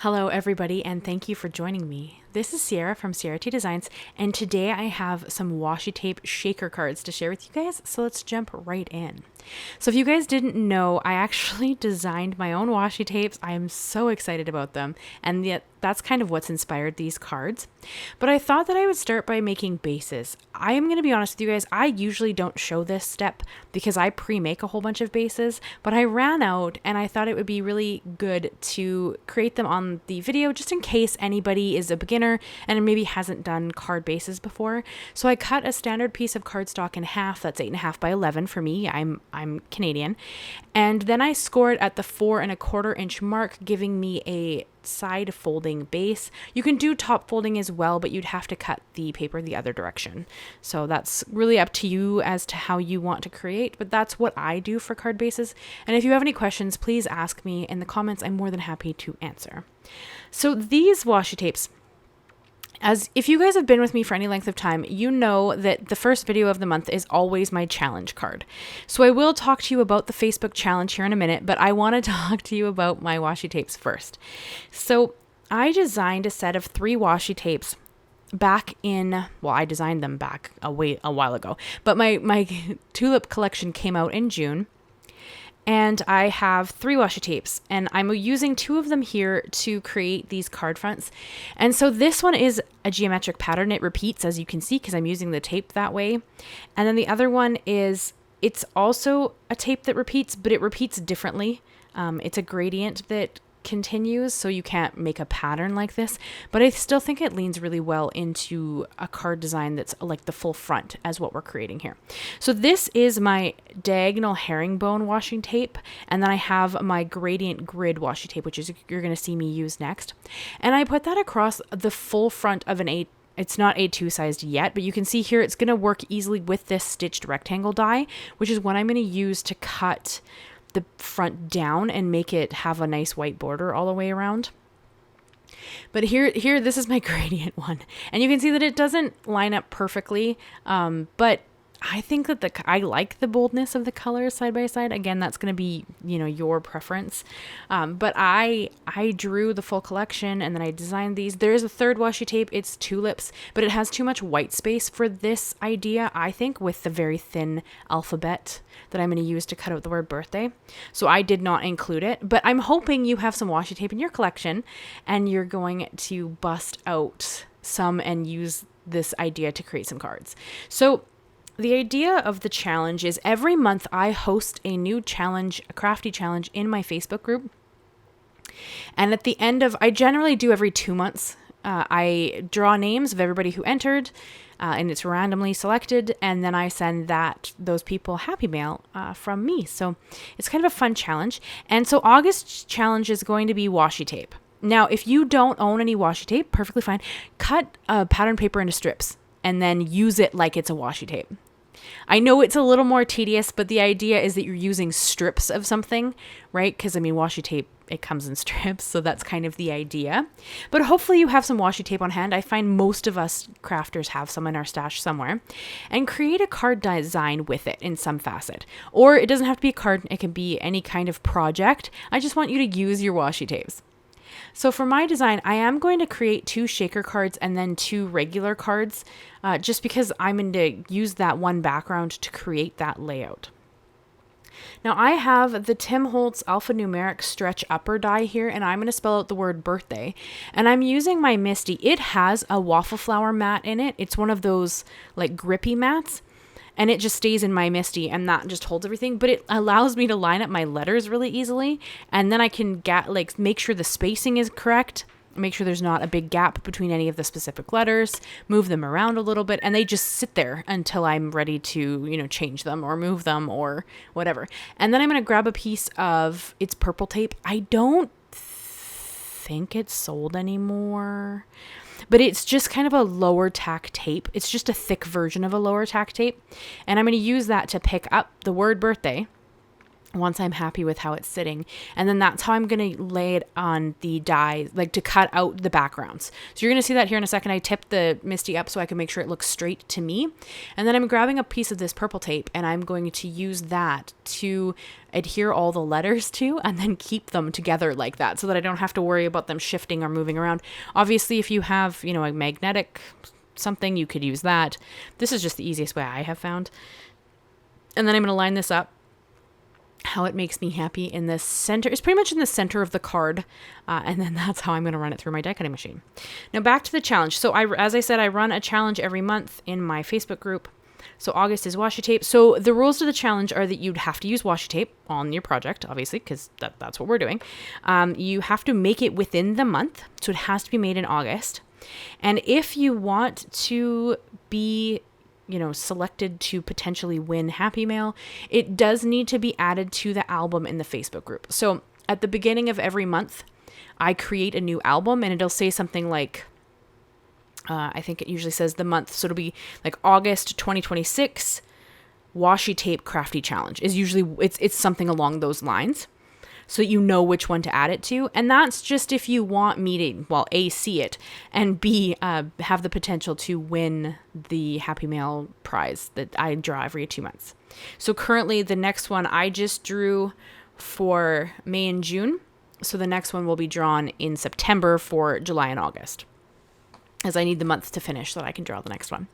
Hello everybody, and thank you for joining me. This is Ciara from Ciara T Designs, and today I have some washi tape shaker cards to share with you guys, so let's jump right in. So if you guys didn't know, I actually designed my own washi tapes. I am so excited about them, and yet that's kind of what's inspired these cards. But I thought that I would start by making bases. I am going to be honest with you guys, I usually don't show this step because I pre-make a whole bunch of bases, but I ran out and I thought it would be really good to create them on the video just in case anybody is a beginner and maybe hasn't done card bases before. So I cut a standard piece of cardstock in half. That's 8.5 by 11 for me. I'm Canadian. And then I scored at the 4 1/4 inch mark, giving me a side folding base. You can do top folding as well, but you'd have to cut the paper the other direction. So that's really up to you as to how you want to create, but that's what I do for card bases. And if you have any questions, please ask me in the comments. I'm more than happy to answer. So these washi tapes, as if you guys have been with me for any length of time, you know that the first video of the month is always my challenge card. So I will talk to you about the Facebook challenge here in a minute, but I want to talk to you about my washi tapes first. So I designed a set of 3 washi tapes back in, well, I designed them back a while ago, but my tulip collection came out in June. And I have 3 washi tapes, and I'm using 2 of them here to create these card fronts. And so this one is a geometric pattern. It repeats, as you can see, because I'm using the tape that way. And then the other one is, it's also a tape that repeats, but it repeats differently. It's a gradient that continues, so you can't make a pattern like this, but I still think it leans really well into a card design that's like the full front as what we're creating here. So this is my diagonal herringbone washi tape, and then I have my gradient grid washi tape, which is you're going to see me use next. And I put that across the full front of an 8. It's not A2 sized yet, but you can see here it's going to work easily with this stitched rectangle die, which is what I'm going to use to cut the front down and make it have a nice white border all the way around. But here, this is my gradient one, and you can see that it doesn't line up perfectly, but I think that I like the boldness of the colors side by side. Again, that's going to be, your preference. But I drew the full collection, and then I designed these. There is a third washi tape. It's tulips, but it has too much white space for this idea, I think, with the very thin alphabet that I'm going to use to cut out the word birthday. So I did not include it, but I'm hoping you have some washi tape in your collection and you're going to bust out some and use this idea to create some cards. So the idea of the challenge is every month I host a new challenge, a crafty challenge in my Facebook group. And at the end of, I generally do every 2 months. I draw names of everybody who entered, and it's randomly selected, and then I send those people happy mail from me. So it's kind of a fun challenge. And so August's challenge is going to be washi tape. Now, if you don't own any washi tape, perfectly fine. Cut pattern paper into strips and then use it like it's a washi tape. I know it's a little more tedious, but the idea is that you're using strips of something, right? Because, washi tape, it comes in strips, so that's kind of the idea. But hopefully you have some washi tape on hand. I find most of us crafters have some in our stash somewhere. And create a card design with it in some facet. Or it doesn't have to be a card. It can be any kind of project. I just want you to use your washi tapes. So for my design, I am going to create 2 shaker cards and then 2 regular cards, just because I'm going to use that one background to create that layout. Now I have the Tim Holtz Alphanumeric stretch upper die here, and I'm going to spell out the word birthday. And I'm using my Misti. It has a Waffle Flower Mat in it. It's one of those like grippy mats. And it just stays in my Misti, and that just holds everything. But it allows me to line up my letters really easily. And then I can make sure the spacing is correct. Make sure there's not a big gap between any of the specific letters. Move them around a little bit. And they just sit there until I'm ready to, change them or move them or whatever. And then I'm going to grab a piece of, it's purple tape. I don't think it's sold anymore. But it's just kind of a lower tack tape. It's just a thick version of a lower tack tape. And I'm going to use that to pick up the word birthday. once I'm happy with how it's sitting. And then that's how I'm going to lay it on the die, like to cut out the backgrounds. So you're going to see that here in a second. I tipped the Misti up so I can make sure it looks straight to me. And then I'm grabbing a piece of this purple tape and I'm going to use that to adhere all the letters to and then keep them together like that so that I don't have to worry about them shifting or moving around. Obviously, if you have, you know, a magnetic something, you could use that. This is just the easiest way I have found. And then I'm going to line this up how it makes me happy in the center. It's pretty much in the center of the card. And then that's how I'm going to run it through my die cutting machine. Now back to the challenge. So as I said, I run a challenge every month in my Facebook group. So August is washi tape. So the rules to the challenge are that you'd have to use washi tape on your project, obviously, because that's what we're doing. You have to make it within the month. So it has to be made in August. And if you want to be, you know, selected to potentially win Happy Mail, it does need to be added to the album in the Facebook group. So at the beginning of every month, I create a new album and it'll say something like, I think it usually says the month. So it'll be like August 2026 washi tape crafty challenge is usually, it's something along those lines. So that you know which one to add it to. And that's just if you want me to, well, A, see it, and B, have the potential to win the Happy Mail prize that I draw every 2 months. So currently the next one I just drew for May and June. So the next one will be drawn in September for July and August, as I need the month to finish so that I can draw the next one.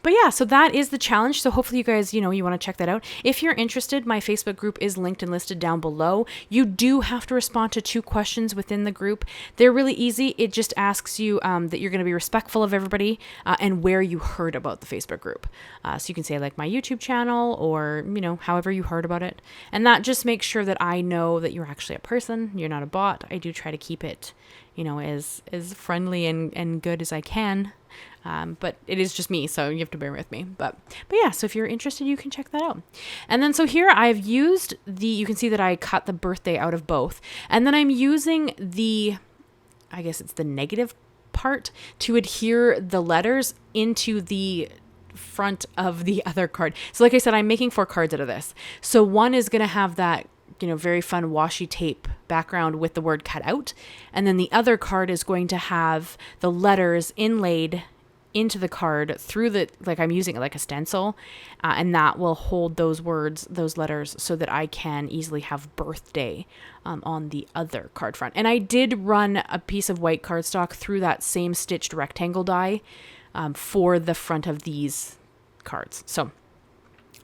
But yeah, so that is the challenge. So hopefully you guys, you know, you want to check that out. If you're interested, my Facebook group is linked and listed down below. You do have to respond to 2 questions within the group. They're really easy. It just asks you that you're going to be respectful of everybody and where you heard about the Facebook group. So you can say like my YouTube channel or, you know, however you heard about it. And that just makes sure that I know that you're actually a person. You're not a bot. I do try to keep it, you know, as friendly and good as I can. But it is just me, so you have to bear with me. But yeah, so if you're interested, you can check that out. And then so here I've used you can see that I cut the birthday out of both. And then I'm using I guess it's the negative part to adhere the letters into the front of the other card. So like I said, I'm making 4 cards out of this. So one is going to have that, you know, very fun washi tape background with the word cut out. And then the other card is going to have the letters inlaid into the card through like I'm using it like a stencil. And that will hold those words, those letters, so that I can easily have birthday on the other card front. And I did run a piece of white cardstock through that same stitched rectangle die for the front of these cards. So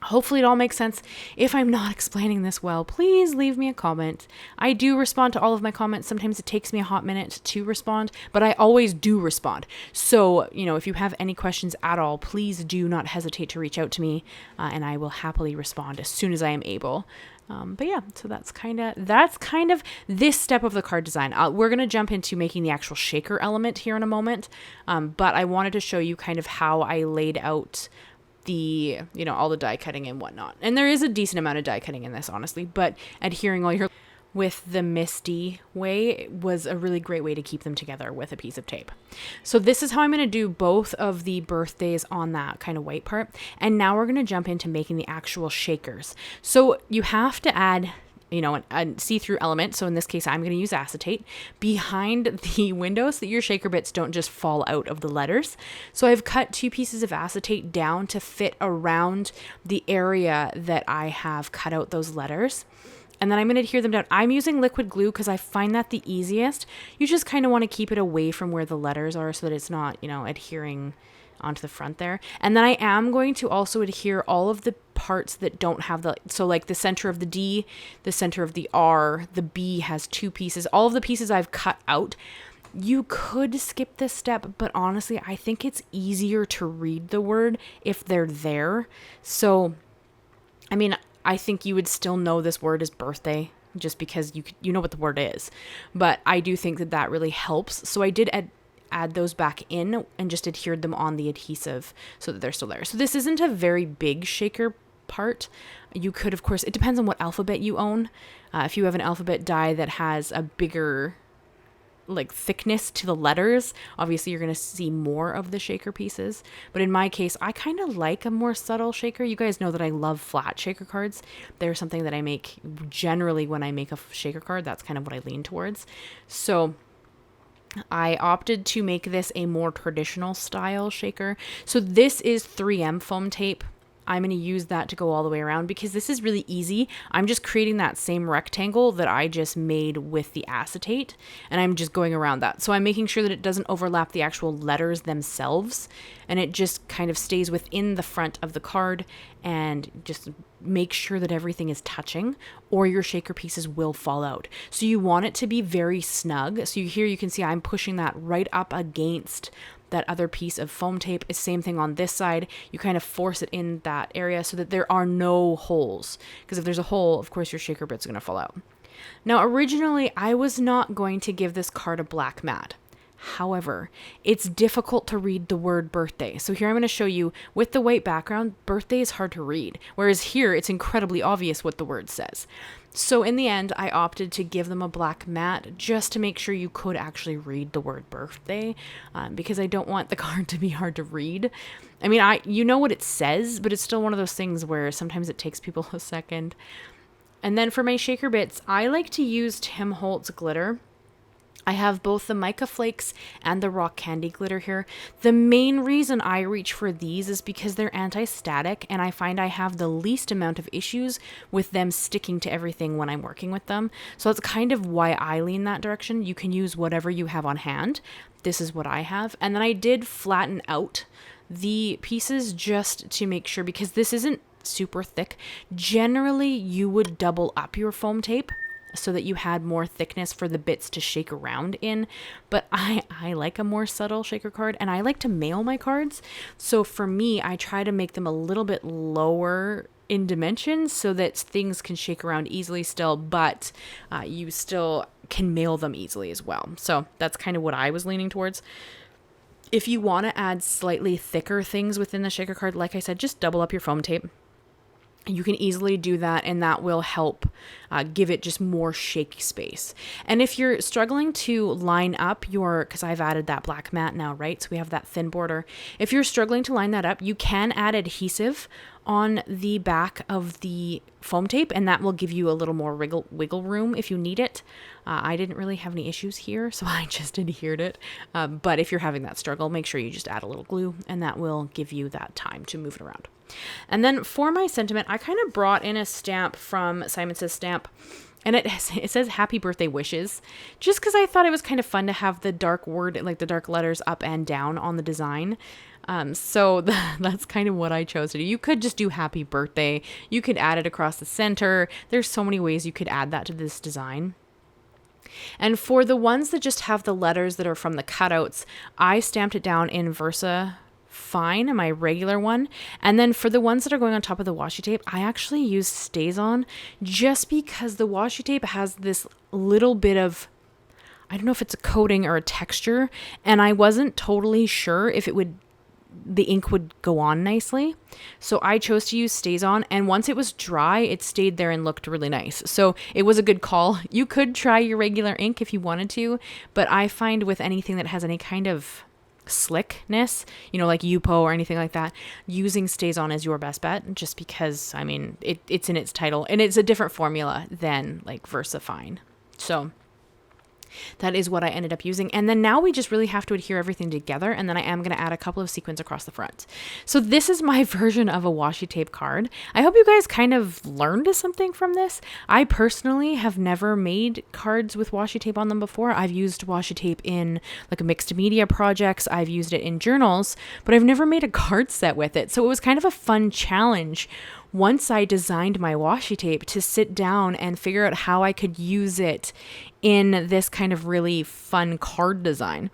hopefully it all makes sense. If I'm not explaining this well, please leave me a comment. I do respond to all of my comments. Sometimes it takes me a hot minute to respond, but I always do respond. So, you know, if you have any questions at all, please do not hesitate to reach out to me and I will happily respond as soon as I am able. But yeah, so that's kind of this step of the card design. We're going to jump into making the actual shaker element here in a moment. But I wanted to show you kind of how I laid out the, you know, all the die cutting and whatnot. And there is a decent amount of die cutting in this, honestly, but adhering all your with the Misti way was a really great way to keep them together with a piece of tape. So this is how I'm going to do both of the birthdays on that kind of white part. And now we're going to jump into making the actual shakers. So you have to add, you know, a see-through element. So in this case, I'm going to use acetate behind the window so that your shaker bits don't just fall out of the letters. So I've cut 2 pieces of acetate down to fit around the area that I have cut out those letters. And then I'm going to adhere them down. I'm using liquid glue because I find that the easiest. You just kind of want to keep it away from where the letters are so that it's not, you know, adhering onto the front there. And then I am going to also adhere all of the parts that don't have the, so like the center of the D, the center of the R, the B has 2 pieces. All of the pieces I've cut out. You could skip this step, but honestly, I think it's easier to read the word if they're there. So, I mean, I think you would still know this word is birthday just because you know what the word is. But I do think that that really helps. So I did add those back in and just adhered them on the adhesive so that they're still there. So this isn't a very big shaker part. You could, of course, it depends on what alphabet you own. If you have an alphabet die that has a bigger like thickness to the letters, obviously you're going to see more of the shaker pieces. But in my case, I kind of like a more subtle shaker. You guys know that I love flat shaker cards. They're something that I make generally when I make a shaker card. That's kind of what I lean towards. So I opted to make this a more traditional style shaker. So this is 3M foam tape. I'm going to use that to go all the way around because this is really easy. I'm just creating that same rectangle that I just made with the acetate, and I'm just going around that. So I'm making sure that it doesn't overlap the actual letters themselves, and it just kind of stays within the front of the card, and just make sure that everything is touching or your shaker pieces will fall out. So you want it to be very snug. So here you can see I'm pushing that right up against that other piece of foam tape. Is same thing on this side. You kind of force it in that area so that there are no holes, because if there's a hole, of course your shaker bit's going to fall out. Now originally I was not going to give this card a black mat. However, it's difficult to read the word birthday. So here I'm going to show you with the white background, birthday is hard to read. Whereas here it's incredibly obvious what the word says. So in the end, I opted to give them a black mat just to make sure you could actually read the word birthday, because I don't want the card to be hard to read. I mean, you know what it says, but it's still one of those things where sometimes it takes people a second. And then for my shaker bits, I like to use Tim Holtz glitter. I have both the Mica Flakes and the Rock Candy glitter here. The main reason I reach for these is because they're anti-static, and I find I have the least amount of issues with them sticking to everything when I'm working with them. So that's kind of why I lean that direction. You can use whatever you have on hand. This is what I have. And then I did flatten out the pieces just to make sure, because this isn't super thick. Generally, you would double up your foam tape so that you had more thickness for the bits to shake around in. But I like a more subtle shaker card, and I like to mail my cards. So for me, I try to make them a little bit lower in dimensions so that things can shake around easily still, but you still can mail them easily as well. So that's kind of what I was leaning towards. If you want to add slightly thicker things within the shaker card, like I said, just double up your foam tape. You can easily do that, and that will help give it just more shake space. And if you're struggling to line up because I've added that black mat now, right? So we have that thin border. If you're struggling to line that up, you can add adhesive on the back of the foam tape, and that will give you a little more wiggle room if you need it. I didn't really have any issues here, so I just adhered it. But if you're having that struggle, make sure you just add a little glue, and that will give you that time to move it around. And then for my sentiment, I kind of brought in a stamp from Simon Says Stamp, and it says happy birthday wishes, just because I thought it was kind of fun to have the dark word, like the dark letters up and down on the design. So that's kind of what I chose to do. You could just do happy birthday. You could add it across the center. There's so many ways you could add that to this design. And for the ones that just have the letters that are from the cutouts, I stamped it down in Versafine, my regular one. And then for the ones that are going on top of the washi tape, I actually used Stayzon, just because the washi tape has this little bit of, I don't know if it's a coating or a texture, and I wasn't totally sure if the ink would go on nicely. So I chose to use Stayzon, and once it was dry, it stayed there and looked really nice. So it was a good call. You could try your regular ink if you wanted to, but I find with anything that has any kind of slickness, like Yupo or anything like that, using Stayzon is your best bet, just because, I mean, it's in its title, and it's a different formula than like Versafine. So that is what I ended up using. And then now we just really have to adhere everything together. And then I am going to add a couple of sequins across the front. So this is my version of a washi tape card. I hope you guys kind of learned something from this. I personally have never made cards with washi tape on them before. I've used washi tape in like a mixed media projects. I've used it in journals, but I've never made a card set with it. So it was kind of a fun challenge once I designed my washi tape to sit down and figure out how I could use it in this kind of really fun card design.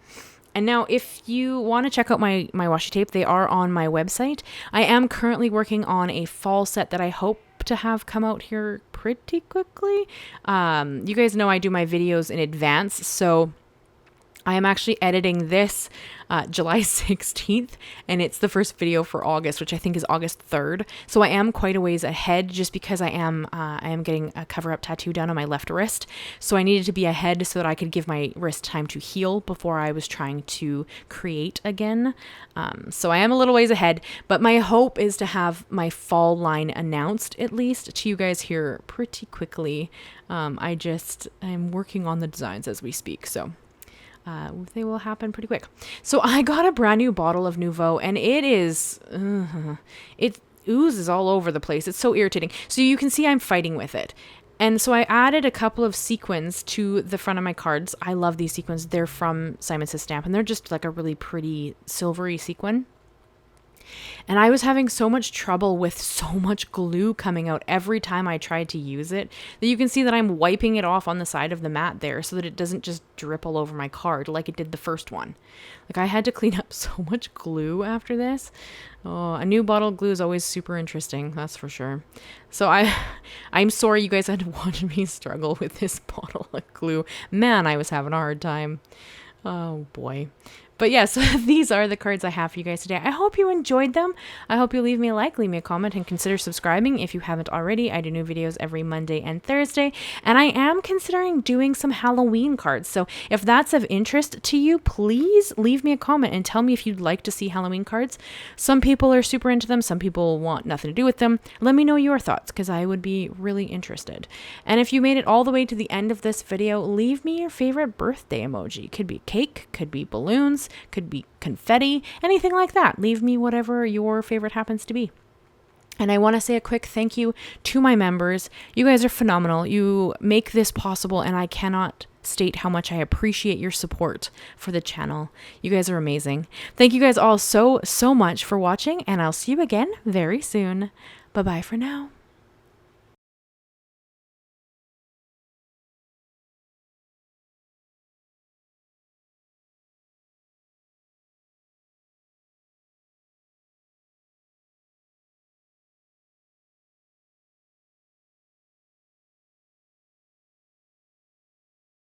And now if you want to check out my washi tape, they are on my website. I am currently working on a fall set that I hope to have come out here pretty quickly. You guys know I do my videos in advance, so I am actually editing this July 16th, and it's the first video for August, which I think is August 3rd. So I am quite a ways ahead, just because I am getting a cover-up tattoo done on my left wrist. So I needed to be ahead so that I could give my wrist time to heal before I was trying to create again. So I am a little ways ahead, but my hope is to have my fall line announced at least to you guys here pretty quickly. I'm working on the designs as we speak, so they will happen pretty quick. So I got a brand new bottle of Nuvo, and it oozes all over the place. It's so irritating. So you can see I'm fighting with it. And so I added a couple of sequins to the front of my cards. I love these sequins. They're from Simon Says Stamp, and they're just like a really pretty silvery sequin. And I was having so much trouble with so much glue coming out every time I tried to use it that you can see that I'm wiping it off on the side of the mat there so that it doesn't just drip all over my card like it did the first one. Like, I had to clean up so much glue after this. Oh, a new bottle of glue is always super interesting, that's for sure. So I'm sorry you guys had to watch me struggle with this bottle of glue. Man, I was having a hard time. Oh boy. But yeah, so these are the cards I have for you guys today. I hope you enjoyed them. I hope you leave me a like, leave me a comment, and consider subscribing if you haven't already. I do new videos every Monday and Thursday, and I am considering doing some Halloween cards. So if that's of interest to you, please leave me a comment and tell me if you'd like to see Halloween cards. Some people are super into them. Some people want nothing to do with them. Let me know your thoughts, because I would be really interested. And if you made it all the way to the end of this video, leave me your favorite birthday emoji. Could be cake, could be balloons, could be confetti, anything like that. Leave me whatever your favorite happens to be. And I want to say a quick thank you to my members. You guys are phenomenal. You make this possible, and I cannot state how much I appreciate your support for the channel. You guys are amazing. Thank you guys all so much for watching, and I'll see you again very soon. Bye-bye for now.